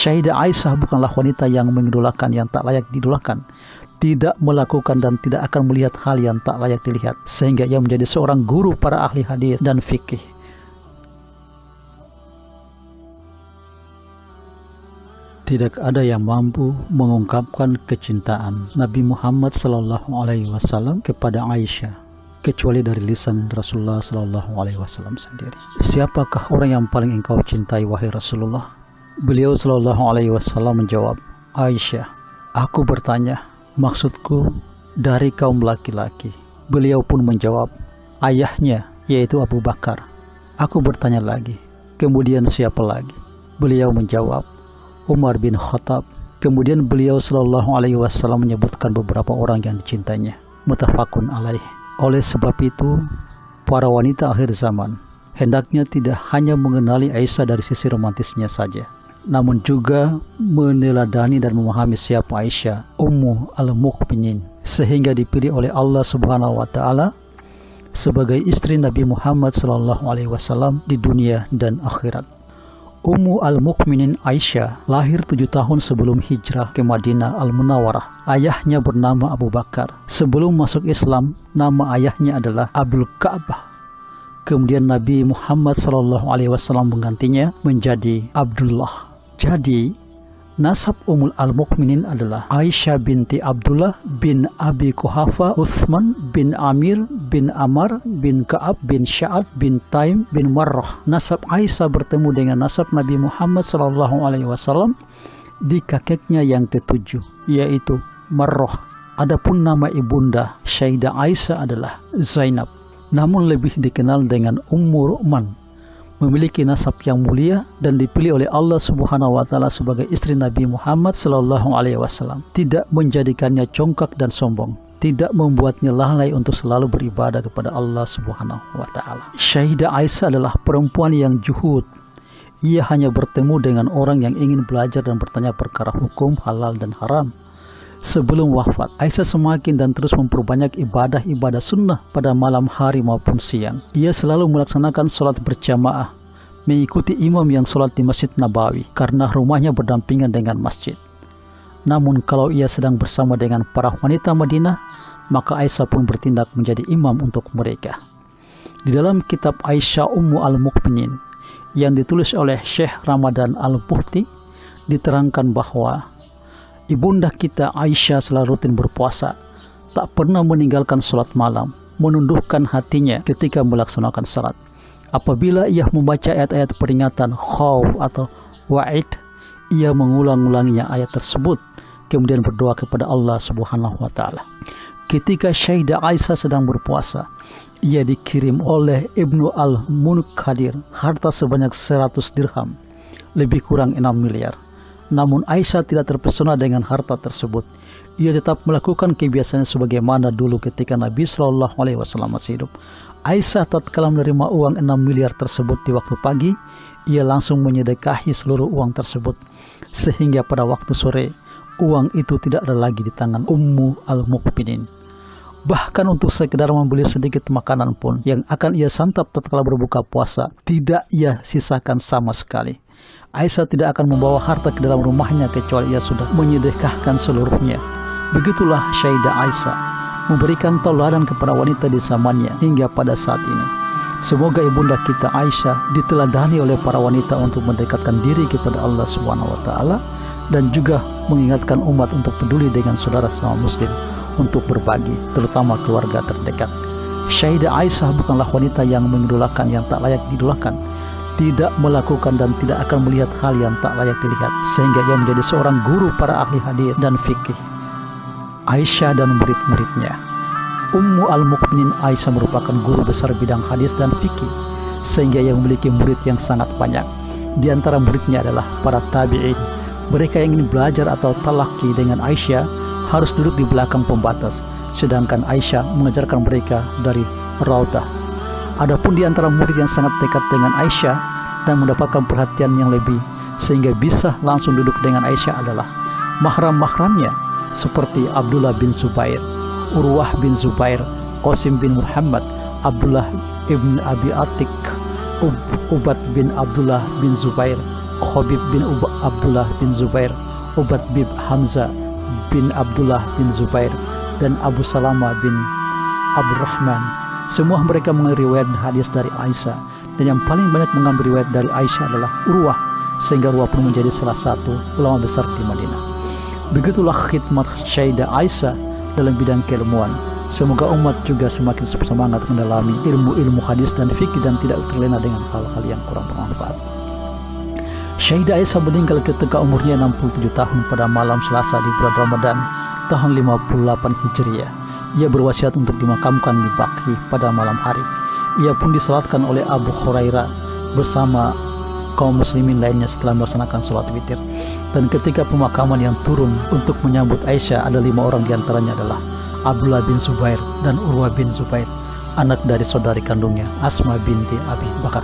Sayyidah Aisyah bukanlah wanita yang mengidolakan yang tak layak diidolakan, tidak melakukan dan tidak akan melihat hal yang tak layak dilihat, sehingga ia menjadi seorang guru para ahli hadis dan fikih. Tidak ada yang mampu mengungkapkan kecintaan Nabi Muhammad SAW kepada Aisyah kecuali dari lisan Rasulullah SAW sendiri. Siapakah orang yang paling engkau cintai wahai Rasulullah? Beliau SAW menjawab, Aisyah. Aku bertanya, maksudku dari kaum laki-laki. Beliau pun menjawab, ayahnya yaitu Abu Bakar. Aku bertanya lagi, kemudian siapa lagi? Beliau menjawab, Umar bin Khattab. Kemudian beliau SAW menyebutkan beberapa orang yang dicintainya. Muttafaqun alaih. Oleh sebab itu, para wanita akhir zaman hendaknya tidak hanya mengenali Aisyah dari sisi romantisnya saja, namun juga meneladani dan memahami siapa Aisyah, Ummu al-Mukminin, sehingga dipilih oleh Allah Subhanahu wa Ta'ala sebagai istri Nabi Muhammad SAW di dunia dan akhirat. Ummu al-Mukminin Aisyah lahir 7 tahun sebelum hijrah ke Madinah Al-Munawwarah. Ayahnya bernama Abu Bakar. Sebelum masuk Islam, nama ayahnya adalah Abdul Ka'bah. Kemudian Nabi Muhammad SAW menggantinya menjadi Abdullah. Jadi, nasab Ummul al-Mukminin adalah Aisyah binti Abdullah bin Abi Quhafa Uthman bin Amir bin Ammar bin Ka'ab bin Sya'ad bin Taim bin Marrah. Nasab Aisyah bertemu dengan nasab Nabi Muhammad SAW di kakeknya yang ketujuh, yaitu Marrah. Adapun nama ibunda Sayyidah Aisyah adalah Zainab, namun lebih dikenal dengan Ummu Ru'man. Memiliki nasab yang mulia dan dipilih oleh Allah Subhanahu wa Ta'ala sebagai istri Nabi Muhammad SAW. Tidak menjadikannya congkak dan sombong, tidak membuatnya lalai untuk selalu beribadah kepada Allah Subhanahu wa Ta'ala. Sayyidah Aisyah adalah perempuan yang juhud. Ia hanya bertemu dengan orang yang ingin belajar dan bertanya perkara hukum halal dan haram. Sebelum wafat, Aisyah semakin dan terus memperbanyak ibadah-ibadah sunnah pada malam hari maupun siang. Ia selalu melaksanakan sholat berjamaah, mengikuti imam yang sholat di Masjid Nabawi karena rumahnya berdampingan dengan masjid. Namun kalau ia sedang bersama dengan para wanita Madinah, maka Aisyah pun bertindak menjadi imam untuk mereka. Di dalam kitab Aisyah Ummu al-Mukminin yang ditulis oleh Syekh Ramadan Al-Mufti, diterangkan bahwa ibunda kita Aisyah selalu rutin berpuasa, tak pernah meninggalkan sholat malam, menundukkan hatinya ketika melaksanakan salat. Apabila ia membaca ayat-ayat peringatan khauf atau wa'id, ia mengulang-ulanginya ayat tersebut, kemudian berdoa kepada Allah Subhanahu wa Ta'ala. Ketika Sayyidah Aisyah sedang berpuasa, ia dikirim oleh Ibnu al-Munkadir harta sebanyak 100 dirham, lebih kurang 6 miliar. Namun Aisyah tidak terpesona dengan harta tersebut. Ia tetap melakukan kebiasaannya sebagaimana dulu ketika Nabi SAW masih hidup. Aisyah tatkala menerima uang 6 miliar tersebut di waktu pagi, ia langsung menyedekahi seluruh uang tersebut. Sehingga pada waktu sore, uang itu tidak ada lagi di tangan Ummu al-Mukminin. Bahkan untuk sekedar membeli sedikit makanan pun yang akan ia santap tatkala berbuka puasa, tidak ia sisakan sama sekali. Aisyah tidak akan membawa harta ke dalam rumahnya kecuali ia sudah menyedekahkan seluruhnya. Begitulah Sayyidah Aisyah memberikan tauladan kepada wanita di zamannya hingga pada saat ini. Semoga ibunda kita Aisyah diteladani oleh para wanita untuk mendekatkan diri kepada Allah Subhanahu wa Ta'ala dan juga mengingatkan umat untuk peduli dengan saudara sesama muslim, untuk berbagi, terutama keluarga terdekat. Sayyidah Aisyah bukanlah wanita yang mengidolakan yang tak layak diidolakan, tidak melakukan dan tidak akan melihat hal yang tak layak dilihat, sehingga ia menjadi seorang guru para ahli hadis dan fikih. Aisyah dan murid-muridnya. Ummu al-Mukminin Aisyah merupakan guru besar bidang hadis dan fikih, sehingga ia memiliki murid yang sangat banyak. Di antara muridnya adalah para tabi'in. Mereka yang ingin belajar atau talaki dengan Aisyah harus duduk di belakang pembatas, sedangkan Aisyah mengajarkan mereka dari Raudah. Adapun di antara murid yang sangat dekat dengan Aisyah dan mendapatkan perhatian yang lebih sehingga bisa langsung duduk dengan Aisyah adalah mahram-mahramnya seperti Abdullah bin Zubair, Urwah bin Zubair, Qasim bin Muhammad, Abdullah ibn Abi Atik, Ubad bin Abdullah bin Zubair, Khabib bin Abdullah bin Zubair, Ubad bin Hamzah bin Abdullah bin Zubair, dan Abu Salama bin Abdurrahman. Semua mereka mengambil riwayat hadis dari Aisyah, dan yang paling banyak mengambil riwayat dari Aisyah adalah Urwah, sehingga Urwah pun menjadi salah satu ulama besar di Madinah. Begitulah khidmat Sayyidah Aisyah dalam bidang keilmuan. Semoga umat juga semakin semangat mendalami ilmu-ilmu hadis dan fikih dan tidak terlena dengan hal-hal yang kurang bermanfaat. Sayyidah Aisyah meninggal ketika umurnya 67 tahun pada malam Selasa di bulan Ramadan tahun 58 Hijriah. Ia berwasiat untuk dimakamkan di Baqi pada malam hari. Ia pun disalatkan oleh Abu Hurairah bersama kaum muslimin lainnya setelah melaksanakan sholat witir. Dan ketika pemakaman yang turun untuk menyambut Aisyah, ada 5 orang diantaranya adalah Abdullah bin Zubair dan Urwah bin Zubair, anak dari saudari kandungnya Asma binti Abi Bakar.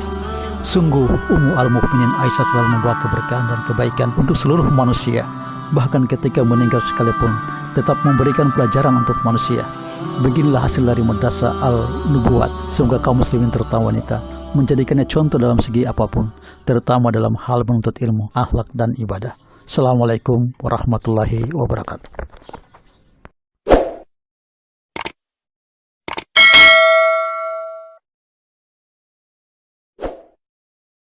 Sungguh Ummu al-Mukminin Aisyah selalu membawa keberkahan dan kebaikan untuk seluruh manusia, bahkan ketika meninggal sekalipun tetap memberikan pelajaran untuk manusia. Beginilah hasil dari madrasah al-nubuwat. Semoga kaum muslimin terutama wanita menjadikannya contoh dalam segi apapun, terutama dalam hal menuntut ilmu, akhlak dan ibadah. Assalamualaikum warahmatullahi wabarakatuh.